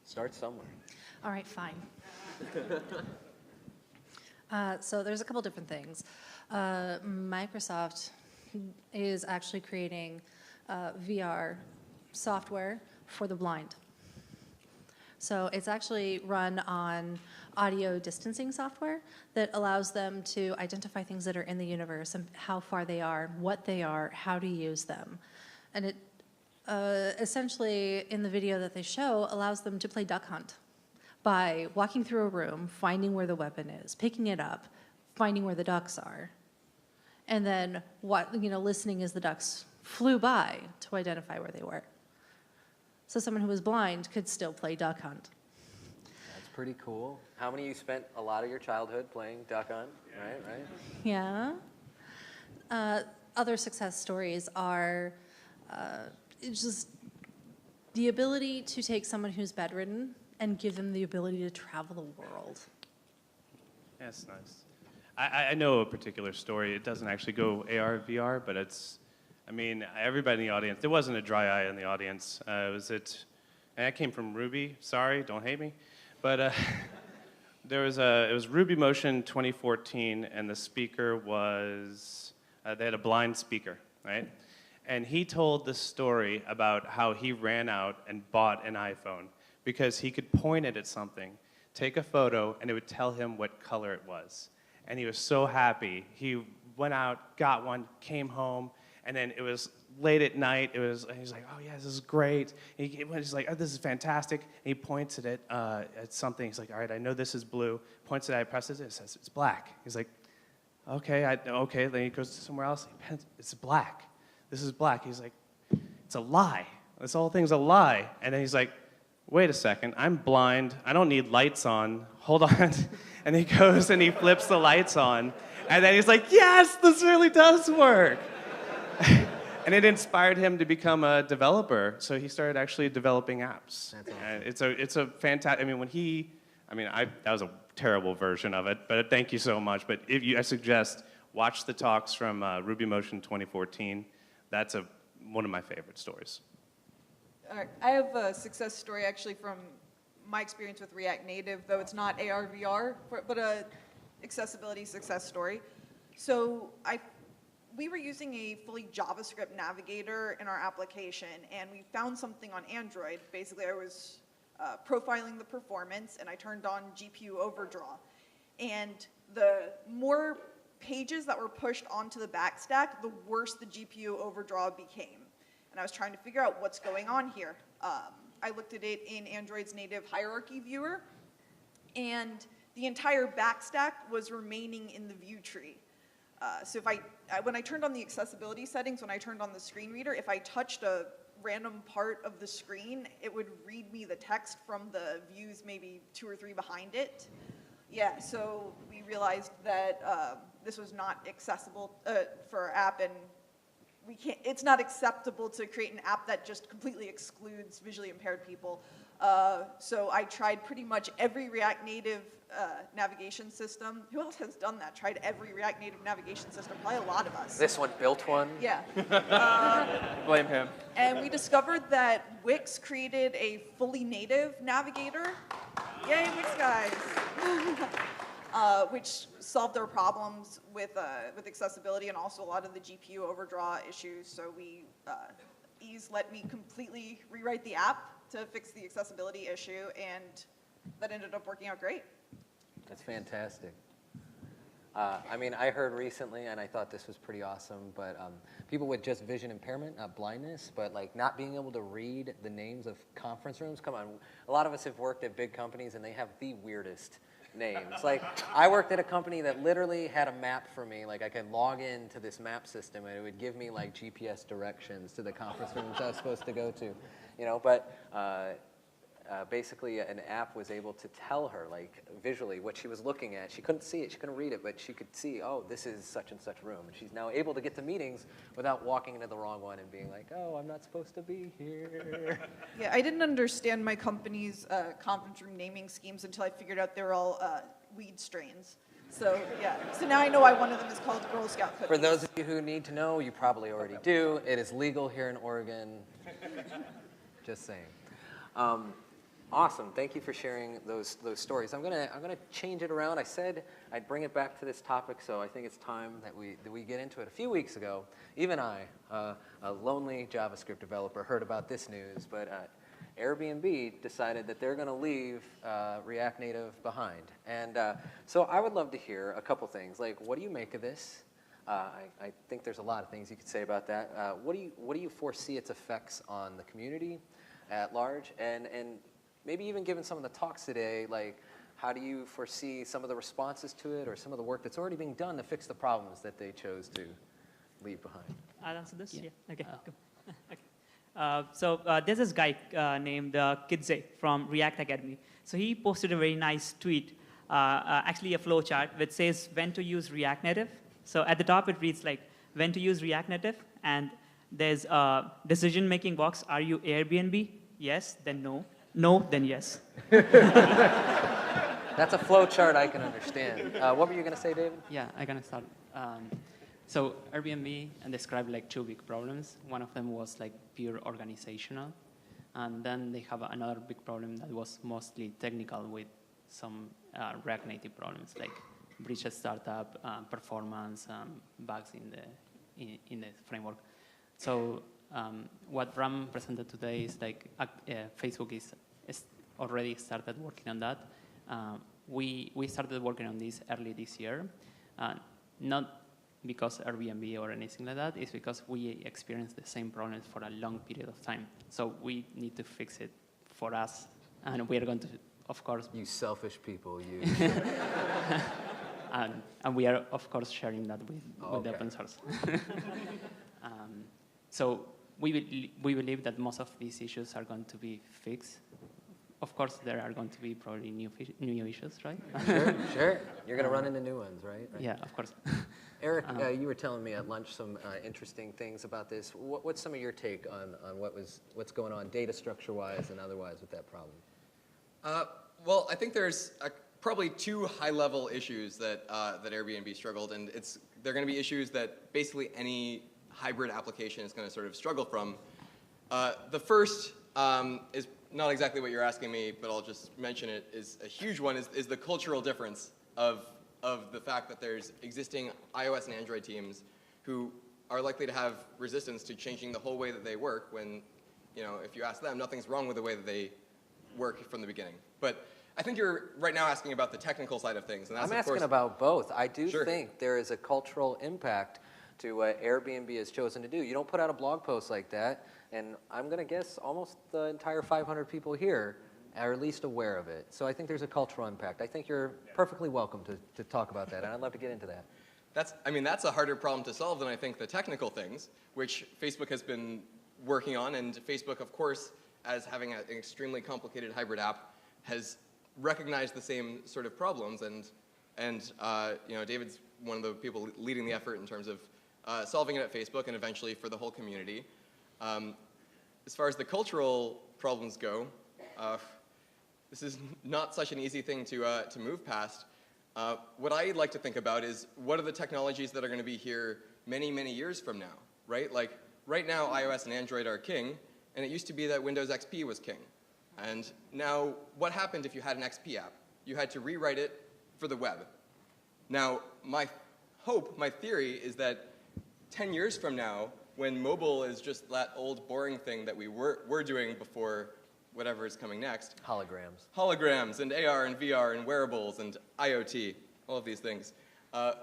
Start somewhere. All right, fine. So there's a couple different things. Microsoft is actually creating VR software for the blind. So it's actually run on audio distancing software that allows them to identify things that are in the universe and how far they are, what they are, how to use them. And it essentially, in the video that they show, allows them to play duck hunt by walking through a room, finding where the weapon is, picking it up, finding where the ducks are, and then listening as the ducks flew by to identify where they were. So someone who was blind could still play duck hunt. That's pretty cool. How many of you spent a lot of your childhood playing duck hunt? Right? Yeah. Other success stories are just the ability to take someone who's bedridden and give them the ability to travel the world. That's nice. I know a particular story. It doesn't actually go AR, VR, but everybody in the audience, there wasn't a dry eye in the audience. And I came from Ruby, sorry, don't hate me. But it was Ruby Motion 2014, and the speaker was, they had a blind speaker, right? And he told the story about how he ran out and bought an iPhone because he could point it at something, take a photo, and it would tell him what color it was. And he was so happy. He went out, got one, came home, and then it was late at night. He's like, oh yeah, this is great. He's like, oh, this is fantastic. And he points at it, at something. He's like, all right, I know this is blue. Points at it, presses it, it says, it's black. He's like, okay. Then he goes to somewhere else. It's black. This is black. He's like, it's a lie. This whole thing's a lie. And then he's like, wait a second, I'm blind. I don't need lights on. Hold on. And he goes and he flips the lights on. And then he's like, yes, this really does work. And it inspired him to become a developer. So he started actually developing apps. That's awesome. And it's a fantastic, that was a terrible version of it, but thank you so much. But I suggest watch the talks from Ruby Motion 2014. That's one of my favorite stories. All right. I have a success story actually from my experience with React Native, though it's not AR, VR, but a accessibility success story. So we were using a fully JavaScript navigator in our application, and we found something on Android. Basically, I was profiling the performance, and I turned on GPU overdraw. And the more pages that were pushed onto the backstack, the worse the GPU overdraw became. And I was trying to figure out what's going on here. I looked at it in Android's native hierarchy viewer, and the entire backstack was remaining in the view tree. So when I turned on the accessibility settings, when I turned on the screen reader, if I touched a random part of the screen, it would read me the text from the views maybe 2 or 3 behind it. Yeah, so we realized that this was not accessible for our app, and it's not acceptable to create an app that just completely excludes visually impaired people. So I tried pretty much every React Native navigation system. Who else has done that? Tried every React Native navigation system? Probably a lot of us. This one built one? Yeah. Blame him. And we discovered that Wix created a fully native navigator. Yay, Wix guys. Which solved our problems with accessibility and also a lot of the GPU overdraw issues. So Ease let me completely rewrite the app to fix the accessibility issue, and that ended up working out great. That's fantastic. I mean, I heard recently, and I thought this was pretty awesome, but people with just vision impairment, not blindness, but like not being able to read the names of conference rooms. Come on, a lot of us have worked at big companies, and they have the weirdest names. Like, I worked at a company that literally had a map for me. Like, I could log into this map system, and it would give me like GPS directions to the conference rooms I was supposed to go to, you know. But basically, an app was able to tell her, like, visually what she was looking at. She couldn't see it, she couldn't read it, but she could see, oh, this is such and such room. And she's now able to get to meetings without walking into the wrong one and being like, oh, I'm not supposed to be here. Yeah, I didn't understand my company's conference room naming schemes until I figured out they were all weed strains. So, yeah. So now I know why one of them is called Girl Scout cookies. For those of you who need to know, you probably already do. It is legal here in Oregon. Just saying. Awesome. Thank you for sharing those stories. I'm gonna change it around. I said I'd bring it back to this topic, so I think it's time that we get into it. A few weeks ago, even I, a lonely JavaScript developer, heard about this news, but Airbnb decided that they're going to leave React Native behind. And so I would love to hear a couple things. Like, what do you make of this? I think there's a lot of things you could say about that. What do you foresee its effects on the community at large? And maybe even given some of the talks today, like, how do you foresee some of the responses to it or some of the work that's already being done to fix the problems that they chose to leave behind? I'll answer this? Yeah. Okay. Go. Okay. So there's this guy named Kidze from React Academy. So he posted a very nice tweet, actually a flowchart, which says when to use React Native. So at the top it reads like, when to use React Native, and there's a decision-making box. Are you Airbnb? Yes, then no. No, then yes. That's a flow chart I can understand. What were you going to say, David? Yeah, I'm gonna start. So Airbnb described like two big problems. One of them was like pure organizational, and then they have another big problem that was mostly technical with some React Native problems like breaches startup, performance, bugs in the framework. So what Ram presented today is like Facebook is already started working on that. We started working on this early this year, not because Airbnb or anything like that. It's because we experienced the same problems for a long period of time. So we need to fix it for us, and we are going to, of course. You selfish people, you. And we are, of course, sharing that with the open source. So we believe that most of these issues are going to be fixed. Of course, there are going to be probably new issues, right? Sure. You're going to run into new ones, right? Yeah, of course. Eric, you were telling me at lunch some interesting things about this. What's some of your take on what's going on data structure-wise and otherwise with that problem? Well, I think there's probably two high-level issues that Airbnb struggled, and they're going to be issues that basically any hybrid application is going to sort of struggle from. The first is not exactly what you're asking me, but I'll just mention it, is a huge one, is the cultural difference of the fact that there's existing iOS and Android teams who are likely to have resistance to changing the whole way that they work when, if you ask them, nothing's wrong with the way that they work from the beginning. But I think you're right now asking about the technical side of things. And that's, I'm asking about both. I do think there is a cultural impact to what Airbnb has chosen to do. You don't put out a blog post like that, and I'm going to guess almost the entire 500 people here are at least aware of it. So I think there's a cultural impact. I think you're perfectly welcome to talk about that, and I'd love to get into that. That's a harder problem to solve than I think the technical things, which Facebook has been working on, and Facebook, of course, as having an extremely complicated hybrid app, has recognized the same sort of problems, and David's one of the people leading the effort in terms of solving it at Facebook and eventually for the whole community. As far as the cultural problems go, this is not such an easy thing to move past. What I like to think about is what are the technologies that are going to be here many, many years from now, right? Like right now, iOS and Android are king, and it used to be that Windows XP was king. And now, what happened if you had an XP app? You had to rewrite it for the web. Now, my hope, my theory, is that 10 years from now, when mobile is just that old boring thing that we were doing before whatever is coming next. Holograms. Holograms and AR and VR and wearables and IoT, all of these things.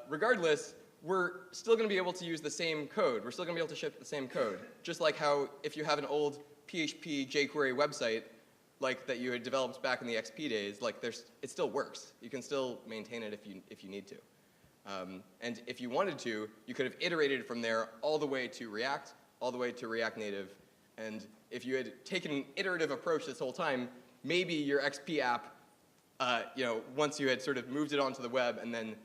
Regardless, we're still going to be able to use the same code. We're still going to be able to ship the same code. Just like how if you have an old PHP jQuery website like that you had developed back in the XP days, like it still works. You can still maintain it if you need to. And if you wanted to, you could have iterated from there all the way to React, all the way to React Native. And if you had taken an iterative approach this whole time, maybe your XP app, once you had sort of moved it onto the web and then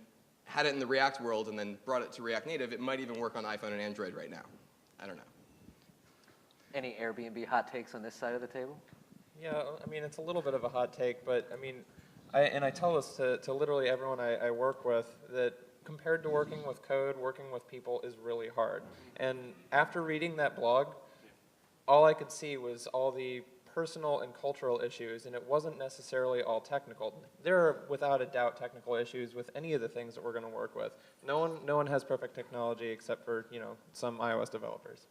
had it in the React world and then brought it to React Native, it might even work on iPhone and Android right now. I don't know. Any Airbnb hot takes on this side of the table? Yeah, I mean, it's a little bit of a hot take, but I mean, I tell this to literally everyone I work with, that compared to working with code, working with people is really hard. And after reading that blog, all I could see was all the personal and cultural issues, and it wasn't necessarily all technical. There are, without a doubt, technical issues with any of the things that we're going to work with. No one has perfect technology except for, some iOS developers.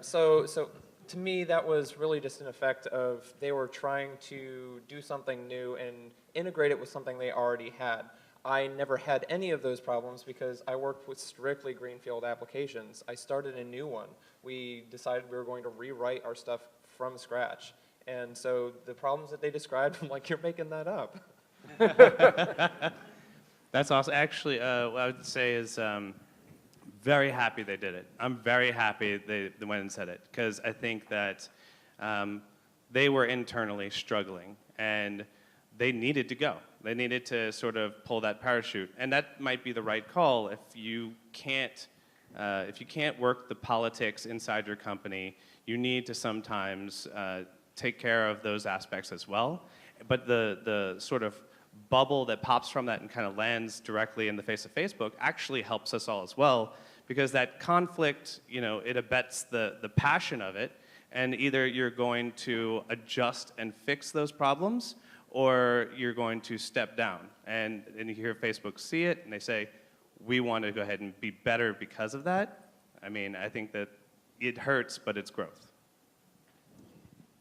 So to me, that was really just an effect of they were trying to do something new and integrate it with something they already had. I never had any of those problems because I worked with strictly greenfield applications. I started a new one. We decided we were going to rewrite our stuff from scratch. And so the problems that they described, I'm like, you're making that up. That's awesome. Actually, what I would say is very happy they did it. I'm very happy they went and said it, because I think that they were internally struggling, and they needed to go. They needed to sort of pull that parachute, and that might be the right call if you can't work the politics inside your company. You need to sometimes take care of those aspects as well. But the sort of bubble that pops from that and kind of lands directly in the face of Facebook actually helps us all as well, because that conflict, it abets the passion of it, and either you're going to adjust and fix those problems, or you're going to step down. And you hear Facebook see it, and they say, we want to go ahead and be better because of that. I mean, I think that it hurts, but it's growth.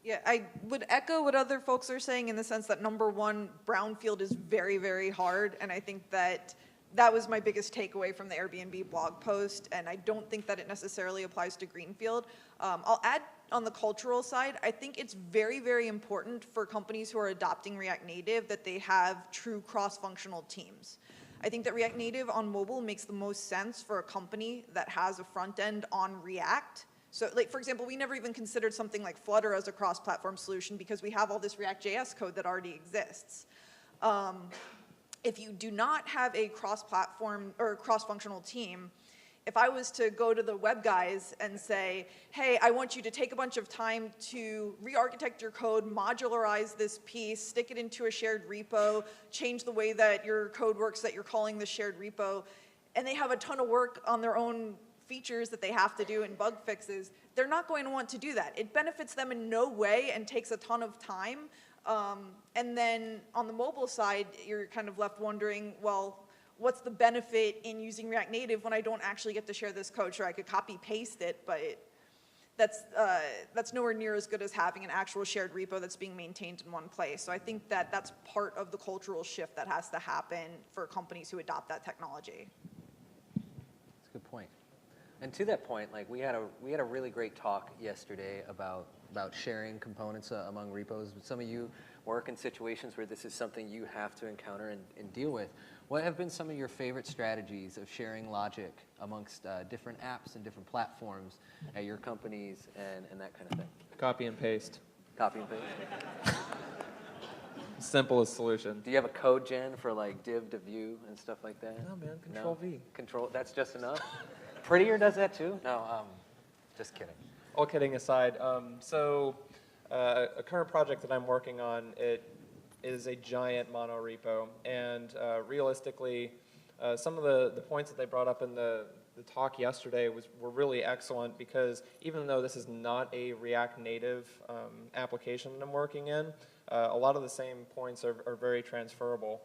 Yeah, I would echo what other folks are saying in the sense that, number one, brownfield is very, very hard, and I think that was my biggest takeaway from the Airbnb blog post, and I don't think that it necessarily applies to greenfield. I'll add on the cultural side, I think it's very, very important for companies who are adopting React Native that they have true cross-functional teams. I think that React Native on mobile makes the most sense for a company that has a front end on React. So, like, for example, we never even considered something like Flutter as a cross-platform solution because we have all this React.js code that already exists. If you do not have a cross-platform or cross-functional team, if I was to go to the web guys and say, hey, I want you to take a bunch of time to re-architect your code, modularize this piece, stick it into a shared repo, change the way that your code works that you're calling the shared repo, and they have a ton of work on their own features that they have to do and bug fixes, they're not going to want to do that. It benefits them in no way and takes a ton of time. And then on the mobile side, you're kind of left wondering, well, what's the benefit in using React Native when I don't actually get to share this code? Sure, I could copy paste it, but that's nowhere near as good as having an actual shared repo that's being maintained in one place. So I think that that's part of the cultural shift that has to happen for companies who adopt that technology. That's a good point. And to that point, like we had a really great talk yesterday about sharing components among repos. Some of you work in situations where this is something you have to encounter and deal with. What have been some of your favorite strategies of sharing logic amongst different apps and different platforms at your companies and that kind of thing? Copy and paste. Copy and paste. Simplest solution. Do you have a code gen for like div to view and stuff like that? No, man, Control V. Control, that's just enough? Prettier does that too? No, just kidding. All kidding aside, a current project that I'm working on, it is a giant mono repo, and realistically, some of the points that they brought up in the talk yesterday were really excellent, because even though this is not a React Native application that I'm working in, a lot of the same points are very transferable.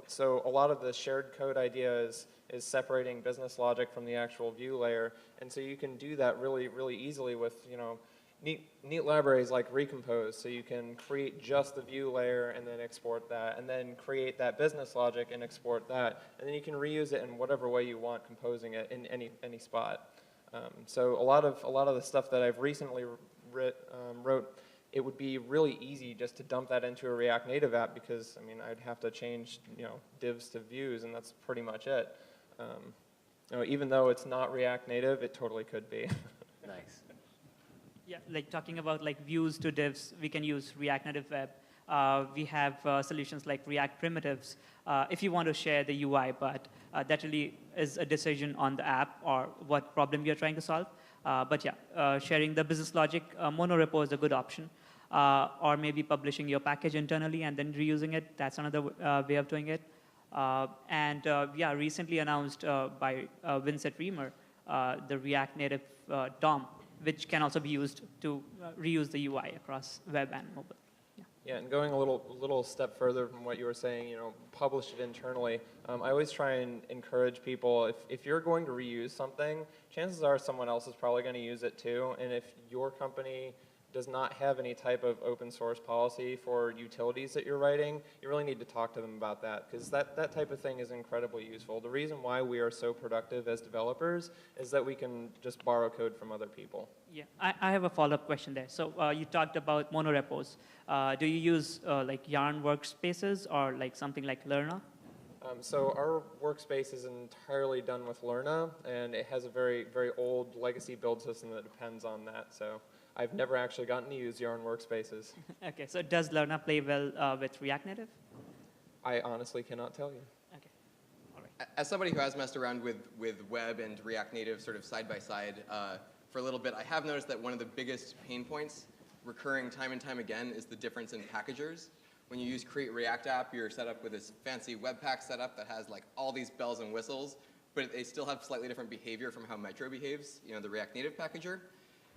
So a lot of the shared code idea is separating business logic from the actual view layer, and so you can do that really, really easily with, neat libraries like Recompose, so you can create just the view layer and then export that, and then create that business logic and export that, and then you can reuse it in whatever way you want, composing it in any spot. So a lot of the stuff that I've recently wrote, it would be really easy just to dump that into a React Native app, because I mean I'd have to change divs to views, and that's pretty much it. Even though it's not React Native, it totally could be. Nice. Yeah, like talking about like views to divs, we can use React Native Web. We have solutions like React Primitives if you want to share the UI, but that really is a decision on the app or what problem you're trying to solve. But yeah, sharing the business logic, monorepo is a good option. Or maybe publishing your package internally and then reusing it. That's another way of doing it. Yeah, recently announced by Vincent Reamer, the React Native DOM, which can also be used to reuse the UI across web and mobile. Yeah, and going a little step further from what you were saying, publish it internally. I always try and encourage people, if you're going to reuse something, chances are someone else is probably going to use it too. And if your company does not have any type of open source policy for utilities that you're writing, you really need to talk to them about that, because that type of thing is incredibly useful. The reason why we are so productive as developers is that we can just borrow code from other people. Yeah, I have a follow-up question there. So you talked about monorepos. Do you use like Yarn workspaces or like something like Lerna? So our workspace is entirely done with Lerna, and it has a very, very old legacy build system that depends on that. So I've never actually gotten to use Yarn workspaces. Okay, so does Lerna play well with React Native? I honestly cannot tell you. Okay, all right. As somebody who has messed around with web and React Native sort of side by side for a little bit, I have noticed that one of the biggest pain points recurring time and time again is the difference in packagers. When you use Create React App, you're set up with this fancy Webpack setup that has like all these bells and whistles, but they still have slightly different behavior from how Metro behaves, the React Native packager.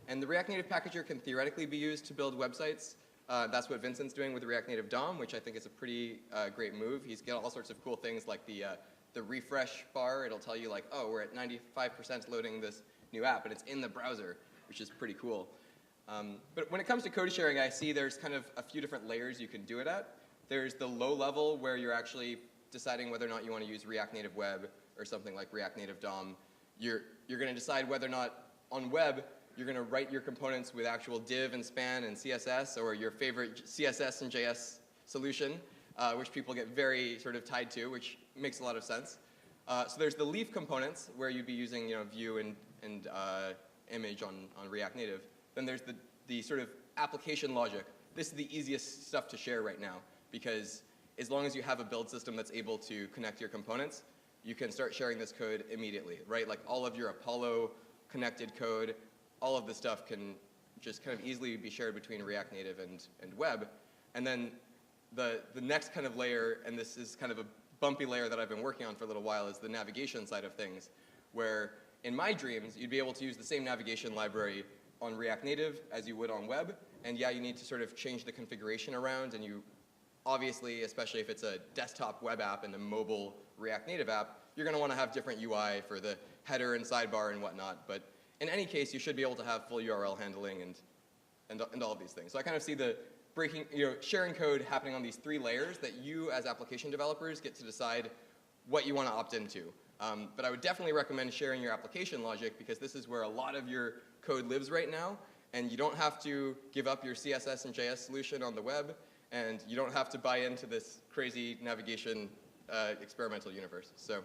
And the React Native packager can theoretically be used to build websites. That's what Vincent's doing with the React Native DOM, which I think is a pretty great move. He's got all sorts of cool things like the refresh bar. It'll tell you like, oh, we're at 95% loading this new app, and it's in the browser, which is pretty cool. But when it comes to code sharing, I see there's kind of a few different layers you can do it at. There's the low level where you're actually deciding whether or not you want to use React Native Web or something like React Native DOM. You're going to decide whether or not on web you're going to write your components with actual div and span and CSS, or your favorite CSS and JS solution, which people get very sort of tied to, which makes a lot of sense. So there's the leaf components where you'd be using view and image on React Native. Then there's the sort of application logic. This is the easiest stuff to share right now, because as long as you have a build system that's able to connect your components, you can start sharing this code immediately, right? Like all of your Apollo connected code, all of this stuff can just kind of easily be shared between React Native and web. And then the next kind of layer, and this is kind of a bumpy layer that I've been working on for a little while, is the navigation side of things, where in my dreams, you'd be able to use the same navigation library on React Native as you would on web. And yeah, you need to sort of change the configuration around, and you obviously, especially if it's a desktop web app and a mobile React Native app, you're going to want to have different UI for the header and sidebar and whatnot. But in any case, you should be able to have full URL handling and all of these things. So I kind of see the sharing code happening on these three layers that you as application developers get to decide what you want to opt into. But I would definitely recommend sharing your application logic, because this is where a lot of your code lives right now, and you don't have to give up your CSS and JS solution on the web, and you don't have to buy into this crazy navigation experimental universe. So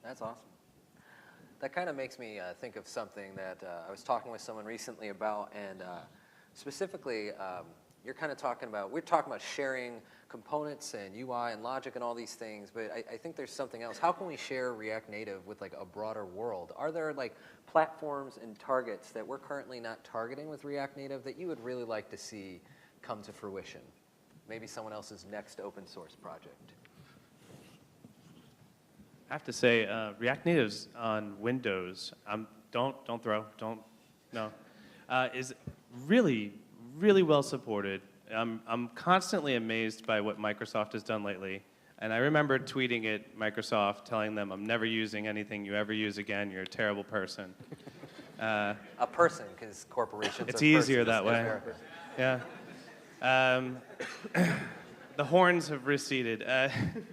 That's awesome. That kind of makes me think of something that I was talking with someone recently about, and specifically, you're kind of talking about, we're talking about sharing components and UI and logic and all these things, but I think there's something else. How can we share React Native with like a broader world? Are there like platforms and targets that we're currently not targeting with React Native that you would really like to see come to fruition? Maybe someone else's next open source project. I have to say, React Native's on Windows, is really, really well supported. I'm constantly amazed by what Microsoft has done lately. And I remember tweeting at Microsoft, telling them, I'm never using anything you ever use again, you're a terrible person. A person, because corporations It's are easier persons. that way. Yeah. The horns have receded. And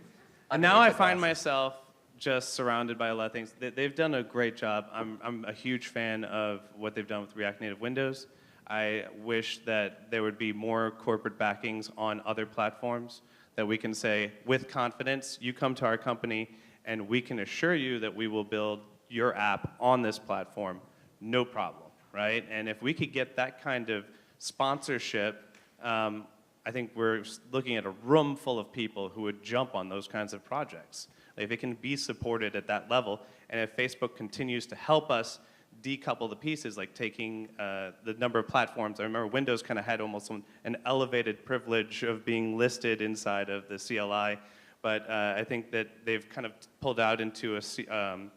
now I find myself just surrounded by a lot of things. They've done a great job. I'm a huge fan of what they've done with React Native Windows. I wish that there would be more corporate backings on other platforms that we can say, with confidence, you come to our company and we can assure you that we will build your app on this platform, no problem, right? And if we could get that kind of sponsorship, I think we're looking at a room full of people who would jump on those kinds of projects. Like, if it can be supported at that level, and if Facebook continues to help us decouple the pieces, like taking the number of platforms. I remember Windows kind of had almost an elevated privilege of being listed inside of the CLI, but I think that they've kind of pulled out into an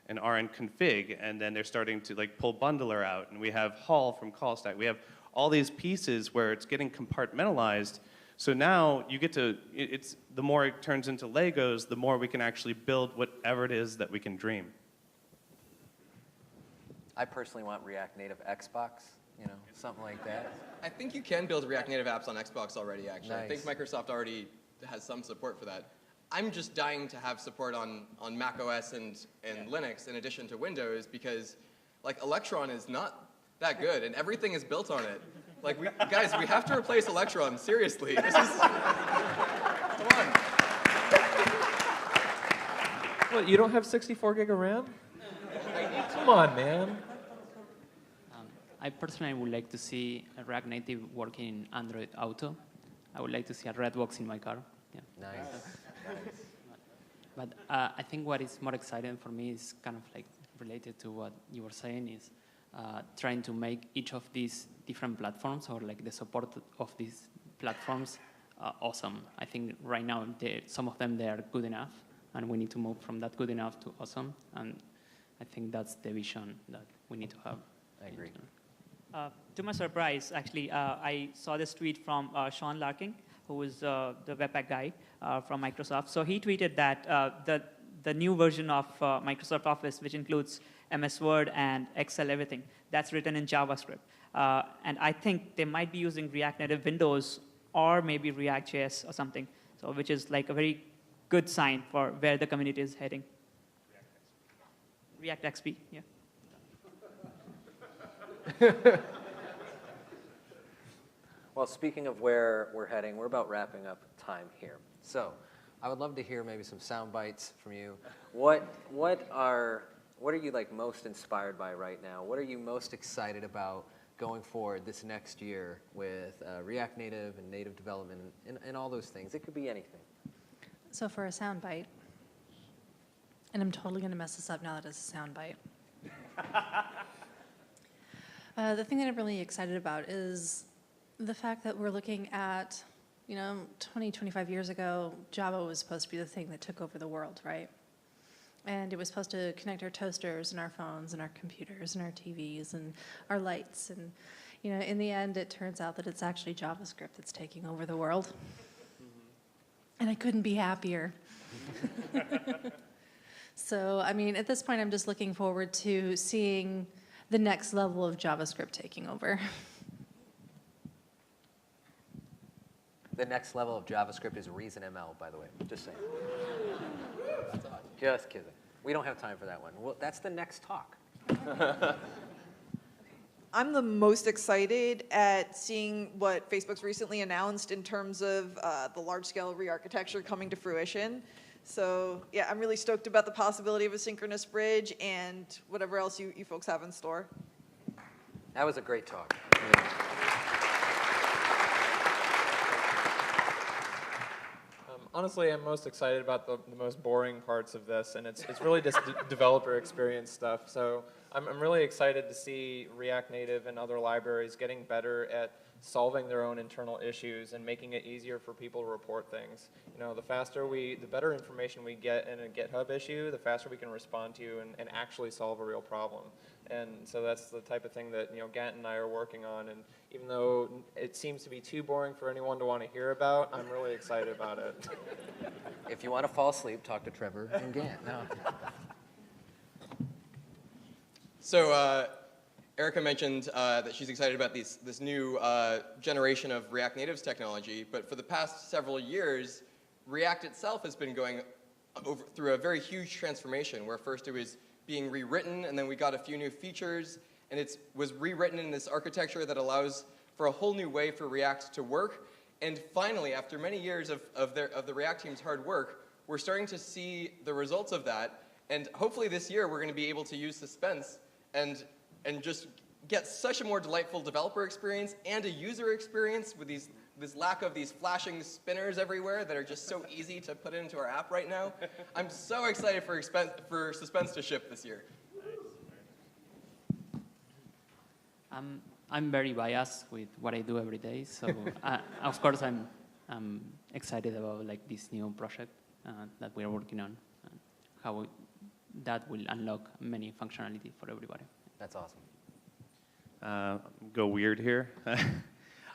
RN config, and then they're starting to like pull bundler out, and we have Hall from CallStack. We have all these pieces where it's getting compartmentalized. So now you get to, the more it turns into Legos, the more we can actually build whatever it is that we can dream. I personally want React Native Xbox, you know, something like that. I think you can build React Native apps on Xbox already, actually. Nice. I think Microsoft already has some support for that. I'm just dying to have support on Mac OS and Linux in addition to Windows, because like Electron is not that good and everything is built on it. Like, guys, we have to replace Electron, seriously. This is, come on. What, you don't have 64 gig of RAM? Come on, man. I personally would like to see a React Native working in Android Auto. I would like to see a Redbox in my car. Yeah. Nice. But I think what is more exciting for me is kind of like related to what you were saying, is trying to make each of these different platforms, or like the support of these platforms, awesome. I think right now some of them, they are good enough, and we need to move from that good enough to awesome. And I think that's the vision that we need to have. I agree. To my surprise, actually, I saw this tweet from Sean Larkin, who is the Webpack guy from Microsoft. So he tweeted that the new version of Microsoft Office, which includes MS Word and Excel, everything, that's written in JavaScript. And I think they might be using React Native Windows or maybe React.js or something, so which is like a very good sign for where the community is heading. React XP, yeah. Well, speaking of where we're heading, we're about wrapping up time here. So I would love to hear maybe some sound bites from you. What are you like most inspired by right now? What are you most excited about going forward this next year with React Native and native development and all those things? It could be anything. So for a soundbite, and I'm totally going to mess this up now that it's a soundbite. The thing that I'm really excited about is the fact that we're looking at, 20, 25 years ago, Java was supposed to be the thing that took over the world, right? And it was supposed to connect our toasters and our phones and our computers and our TVs and our lights. And, in the end, it turns out that it's actually JavaScript that's taking over the world. And I couldn't be happier. So, at this point, I'm just looking forward to seeing the next level of JavaScript taking over. The next level of JavaScript is ReasonML, by the way. Just saying. Just kidding. We don't have time for that one. Well, that's the next talk. I'm the most excited at seeing what Facebook's recently announced in terms of the large-scale re-architecture coming to fruition. So yeah, I'm really stoked about the possibility of a synchronous bridge and whatever else you folks have in store. That was a great talk. Honestly, I'm most excited about the most boring parts of this, and it's really just developer experience stuff. So I'm really excited to see React Native and other libraries getting better at solving their own internal issues and making it easier for people to report things. The better information we get in a GitHub issue, the faster we can respond to and actually solve a real problem. And so that's the type of thing that Gant and I are working on. And even though it seems to be too boring for anyone to want to hear about, I'm really excited about it. If you want to fall asleep, talk to Trevor and Gant. No. So Erica mentioned that she's excited about this new generation of React Native's technology, but for the past several years, React itself has been going through a very huge transformation, where first it was being rewritten, and then we got a few new features, and it was rewritten in this architecture that allows for a whole new way for React to work. And finally, after many years of the React team's hard work, we're starting to see the results of that. And hopefully this year, we're going to be able to use Suspense and just get such a more delightful developer experience and a user experience with this lack of these flashing spinners everywhere that are just so easy to put into our app right now. I'm so excited for Suspense to ship this year. I'm very biased with what I do every day, so of course I'm excited about like this new project that we're working on, and how that will unlock many functionality for everybody. That's awesome. Go weird here.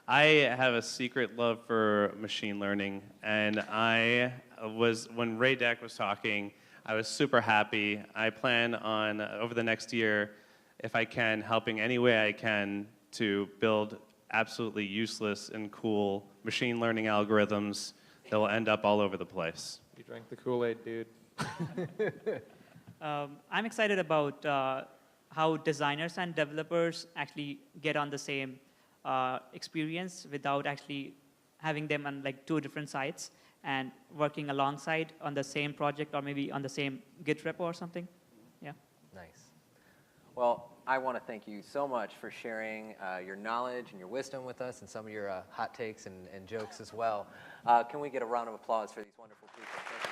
I have a secret love for machine learning, and when Ray Deck was talking, I was super happy. I plan on, over the next year, if I can, helping any way I can to build absolutely useless and cool machine learning algorithms that will end up all over the place. You drank the Kool-Aid, dude. I'm excited about how designers and developers actually get on the same experience without actually having them on like two different sites and working alongside on the same project or maybe on the same Git repo or something. Yeah. Nice. Well, I want to thank you so much for sharing your knowledge and your wisdom with us and some of your hot takes and jokes as well. Can we get a round of applause for these wonderful people? Thank you.